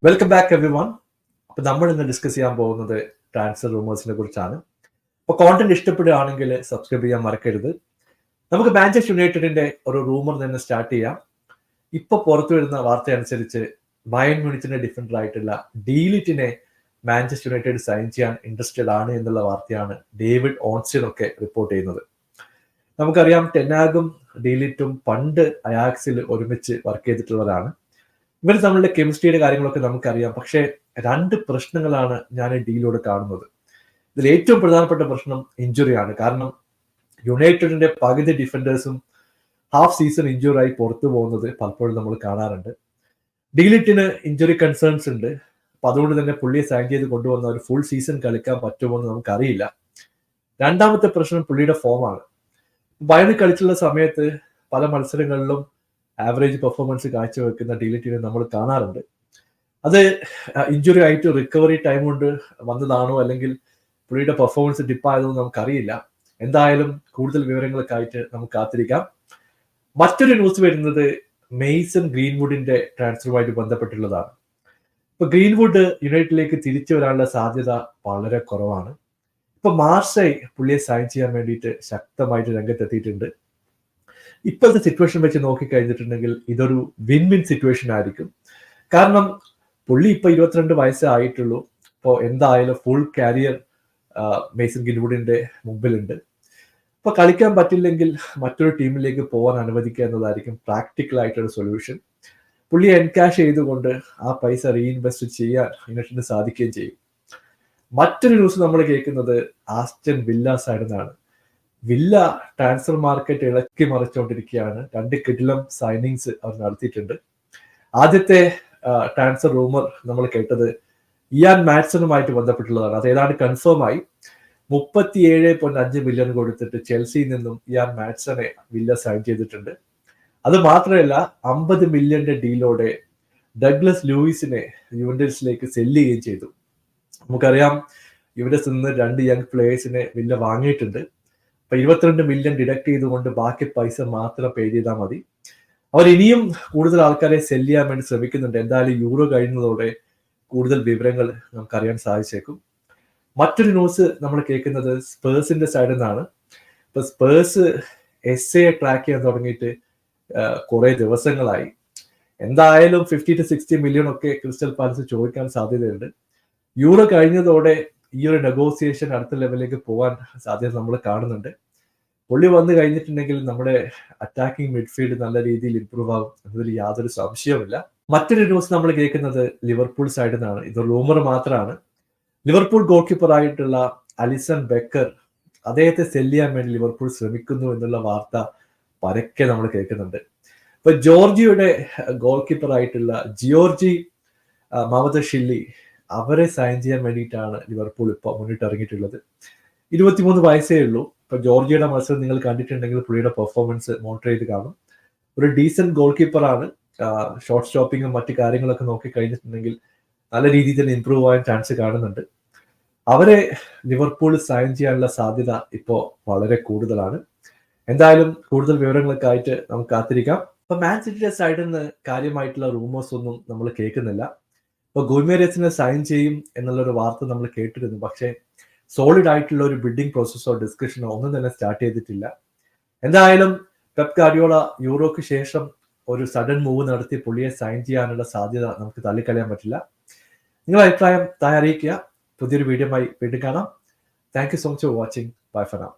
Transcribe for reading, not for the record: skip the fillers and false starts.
Welcome back every one. അപ്പോൾ നമ്മൾ ഇന്ന് ഡിസ്കസ് ചെയ്യാൻ പോകുന്നത് ട്രാൻസ്ഫർ റൂമേഴ്സിനെ കുറിച്ചാണ്. അപ്പോൾ കോണ്ടന്റ് ഇഷ്ടപ്പെടുകയാണെങ്കിൽ സബ്സ്ക്രൈബ് ചെയ്യാൻ മറക്കരുത്. നമുക്ക് മാഞ്ചസ്റ്റർ യുണൈറ്റഡിന്റെ ഒരു റൂമർ തന്നെ സ്റ്റാർട്ട് ചെയ്യാം. ഇപ്പോൾ പുറത്തു വരുന്ന വാർത്ത അനുസരിച്ച് ബയൺ മ്യൂണിച്ചിന്റെ ഡിഫൻഡർ ആയിട്ടുള്ള ഡീലിറ്റിനെ മാഞ്ചസ്റ്റർ യുണൈറ്റഡ് സൈൻ ചെയ്യാൻ ഇൻട്രസ്റ്റഡ് ആണ് എന്നുള്ള വാർത്തയാണ് ഡേവിഡ് ഓൺസ്റ്റൺ ഒക്കെ റിപ്പോർട്ട് ചെയ്യുന്നത്. നമുക്കറിയാം ടെനാഗും ഡീലിറ്റും പണ്ട് അയാക്സിൽ ഒരുമിച്ച് വർക്ക് ചെയ്തിട്ടുള്ളവരാണ്. ഇവർ തമ്മിലുള്ള കെമിസ്ട്രിയുടെ കാര്യങ്ങളൊക്കെ നമുക്കറിയാം. പക്ഷേ രണ്ട് പ്രശ്നങ്ങളാണ് ഞാൻ ഈ ഡീലിലൂടെ കാണുന്നത്. ഇതിൽ ഏറ്റവും പ്രധാനപ്പെട്ട പ്രശ്നം ഇഞ്ചുറിയാണ്. കാരണം യുണൈറ്റഡിന്റെ പകുതി ഡിഫൻഡേഴ്സും ഹാഫ് സീസൺ ഇഞ്ചുറി ആയി പുറത്തു പോകുന്നത് പലപ്പോഴും നമ്മൾ കാണാറുണ്ട്. ഡീലിറ്റിന് ഇഞ്ചുറി കൺസേൺസ് ഉണ്ട്. അപ്പൊ അതുകൊണ്ട് തന്നെ പുള്ളിയെ സൈൻ ചെയ്ത് കൊണ്ടുവന്ന ഒരു ഫുൾ സീസൺ കളിക്കാൻ പറ്റുമോ എന്ന് നമുക്കറിയില്ല. രണ്ടാമത്തെ പ്രശ്നം പുള്ളിയുടെ ഫോമാണ്. ബയണിൽ കളിച്ചുള്ള സമയത്ത് പല മത്സരങ്ങളിലും ആവറേജ് പെർഫോമൻസ് കാഴ്ചവെക്കുന്ന ഡീലിറ്റിനെ നമ്മൾ കാണാറുണ്ട്. അത് ഇഞ്ചുറി ആയിട്ട് റിക്കവറി ടൈം കൊണ്ട് വന്നതാണോ അല്ലെങ്കിൽ പുള്ളിയുടെ പെർഫോമൻസ് ഡിപ്പായതോ നമുക്കറിയില്ല. എന്തായാലും കൂടുതൽ വിവരങ്ങളൊക്കെ ആയിട്ട് നമുക്ക് കാത്തിരിക്കാം. മറ്റൊരു ന്യൂസ് വരുന്നത് മെയ്സൺ ഗ്രീൻവുഡിന്റെ ട്രാൻസ്ഫറുമായിട്ട് ബന്ധപ്പെട്ടുള്ളതാണ്. ഇപ്പൊ ഗ്രീൻവുഡ് യുണൈറ്റഡിലേക്ക് തിരിച്ചു വരാനുള്ള സാധ്യത വളരെ കുറവാണ്. ഇപ്പൊ മാർസൈ പുള്ളിയെ സൈൻ ചെയ്യാൻ വേണ്ടിയിട്ട് ശക്തമായിട്ട് രംഗത്തെത്തിയിട്ടുണ്ട്. ഇപ്പോഴത്തെ സിറ്റുവേഷൻ വെച്ച് നോക്കിക്കഴിഞ്ഞിട്ടുണ്ടെങ്കിൽ ഇതൊരു വിൻ വിൻ സിറ്റുവേഷൻ ആയിരിക്കും. കാരണം പുള്ളി ഇപ്പൊ 22 വയസ്സേ ആയിട്ടുള്ളൂ. ഇപ്പോൾ എന്തായാലും ഫുൾ കാരിയർ മെയ്സൺ ഗ്രീൻവുഡിന്റെ മുമ്പിലുണ്ട്. ഇപ്പൊ കളിക്കാൻ പറ്റില്ലെങ്കിൽ മറ്റൊരു ടീമിലേക്ക് പോകാൻ അനുവദിക്കുക എന്നതായിരിക്കും പ്രാക്ടിക്കൽ ആയിട്ടൊരു സൊല്യൂഷൻ. പുള്ളിയെ എൻകാഷ് ചെയ്തുകൊണ്ട് ആ പൈസ റീഇൻവെസ്റ്റ് ചെയ്യാൻ യുണൈറ്റഡിന് സാധിക്കുകയും ചെയ്യും. മറ്റൊരു ന്യൂസ് നമ്മൾ കേൾക്കുന്നത് ആസ്റ്റൺ വില്ല സൈഡിൽ നിന്നാണ്. വില്ല ട്രാൻസ്ഫർ മാർക്കറ്റ് ഇളക്കി മറിച്ചുകൊണ്ടിരിക്കുകയാണ്. 2 കിടിലം സൈനിങ്സ് അവർ നടത്തിയിട്ടുണ്ട്. ആദ്യത്തെ ട്രാൻസ്ഫർ റൂമർ നമ്മൾ കേട്ടത് ഇയാൻ മാറ്റ്സണുമായിട്ട് ബന്ധപ്പെട്ടുള്ളതാണ്. അത് ഏതാണ്ട് കൺഫേം ആയി. 37.5 മില്യൺ കൊടുത്തിട്ട് ചെൽസിയിൽ നിന്നും ഇയാൻ മാറ്റ്സണെ വില്ല സൈൻ ചെയ്തിട്ടുണ്ട്. അത് മാത്രമല്ല 50 മില്യന്റെ ഡീലോടെ ഡഗ്ലസ് ലൂയിസിനെ യുവന്റസിലേക്ക് സെല്ല് ചെയ്യുകയും ചെയ്തു. നമുക്കറിയാം യുവന്റസിൽ നിന്ന് 2 യങ് പ്ലേയേഴ്സിനെ വില്ല വാങ്ങിയിട്ടുണ്ട്. അപ്പൊ 22 മില്യൺ ഡിഡക്ട് ചെയ്തുകൊണ്ട് ബാക്കി പൈസ മാത്രം പേ ചെയ്താൽ മതി. അവർ ഇനിയും കൂടുതൽ ആൾക്കാരെ സെല് ചെയ്യാൻ വേണ്ടി ശ്രമിക്കുന്നുണ്ട്. എന്തായാലും യൂറോ കഴിയുന്നതോടെ കൂടുതൽ വിവരങ്ങൾ നമുക്കറിയാൻ സാധിച്ചേക്കും. മറ്റൊരു ന്യൂസ് നമ്മൾ കേൾക്കുന്നത് സ്പേഴ്സിന്റെ സൈഡിൽ നിന്നാണ്. ഇപ്പൊ സ്പേഴ്സ് എസ് എ ട്രാക്ക് ചെയ്യാൻ തുടങ്ങിയിട്ട് കുറെ ദിവസങ്ങളായി. എന്തായാലും 50 to 60 മില്യൺ ഒക്കെ ക്രിസ്റ്റൽ പാലസ് ചോദിക്കാൻ സാധ്യതയുണ്ട്. യൂറോ കഴിഞ്ഞതോടെ ഈ ഒരു നെഗോസിയേഷൻ അടുത്ത ലെവലിലേക്ക് പോകാൻ സാധ്യത നമ്മൾ കാണുന്നുണ്ട്. പുള്ളി വന്നു കഴിഞ്ഞിട്ടുണ്ടെങ്കിൽ നമ്മുടെ അറ്റാക്കിംഗ് മിഡ്ഫീൽഡ് നല്ല രീതിയിൽ ഇംപ്രൂവ് ആകും എന്നതിൽ യാതൊരു സംശയവുമില്ല. മറ്റൊരു ന്യൂസ് നമ്മൾ കേൾക്കുന്നത് ലിവർപൂൾ സൈഡിൽ നിന്നാണ്. ഇത് റൂമർ മാത്രമാണ്. ലിവർപൂൾ ഗോൾ കീപ്പർ ആയിട്ടുള്ള അലിസൺ ബെക്കർ അദ്ദേഹത്തെ സെല്ല് ചെയ്യാൻ വേണ്ടി ലിവർപൂൾ ശ്രമിക്കുന്നു എന്നുള്ള വാർത്ത പരക്കെ നമ്മൾ കേൾക്കുന്നുണ്ട്. ഇപ്പൊ ജോർജിയുടെ ഗോൾ കീപ്പർ ആയിട്ടുള്ള ജിയോർജി മവദഷില്ലി അവരെ സൈൻ ചെയ്യാൻ വേണ്ടിയിട്ടാണ് ലിവർപൂൾ ഇപ്പോൾ മുന്നിട്ടിറങ്ങിയിട്ടുള്ളത്. 23 വയസ്സേ ഉള്ളൂ. ഇപ്പൊ ജോർജിയുടെ മത്സരം നിങ്ങൾ കണ്ടിട്ടുണ്ടെങ്കിൽ പുള്ളിയുടെ പെർഫോമൻസ് മോണിറ്റർ ചെയ്ത് കാണും. ഒരു ഡീസന്റ് ഗോൾ കീപ്പറാണ്. ഷോർട്ട് സ്റ്റോപ്പിങ്ങും മറ്റു കാര്യങ്ങളൊക്കെ നോക്കി കഴിഞ്ഞിട്ടുണ്ടെങ്കിൽ നല്ല രീതിയിൽ തന്നെ ഇംപ്രൂവ് ആവാൻ ചാൻസ് കാണുന്നുണ്ട്. അവരെ ലിവർപൂൾ സൈൻ ചെയ്യാനുള്ള സാധ്യത ഇപ്പോൾ വളരെ കൂടുതലാണ്. എന്തായാലും കൂടുതൽ വിവരങ്ങളൊക്കെ ആയിട്ട് നമുക്ക് കാത്തിരിക്കാം. ഇപ്പൊ മാൻ സിറ്റിയുടെ സൈഡിൽ നിന്ന് കാര്യമായിട്ടുള്ള റൂമേഴ്സ് ഒന്നും നമ്മൾ കേൾക്കുന്നില്ല. ഇപ്പൊ ഗുയിമേരസിനെ സൈൻ ചെയ്യും എന്നുള്ളൊരു വാർത്ത നമ്മൾ കേട്ടിരുന്നു. പക്ഷേ സോളിഡ് ആയിട്ടുള്ള ഒരു ബിഡിംഗ് പ്രോസസ്സോ ഡിസ്കഷനോ ഒന്നും തന്നെ സ്റ്റാർട്ട് ചെയ്തിട്ടില്ല. എന്തായാലും പെപ് ഗാർഡിയോള യൂറോക്ക് ശേഷം ഒരു സഡൻ മൂവ് നടത്തി പുള്ളിയെ സൈൻ ചെയ്യാനുള്ള സാധ്യത നമുക്ക് തള്ളിക്കളയാൻ പറ്റില്ല. നിങ്ങളുടെ അഭിപ്രായം താഴെ അറിയിക്കുക. പുതിയൊരു വീഡിയോയുമായി വീണ്ടും കാണാം. Thank you so much for watching. Bye for now.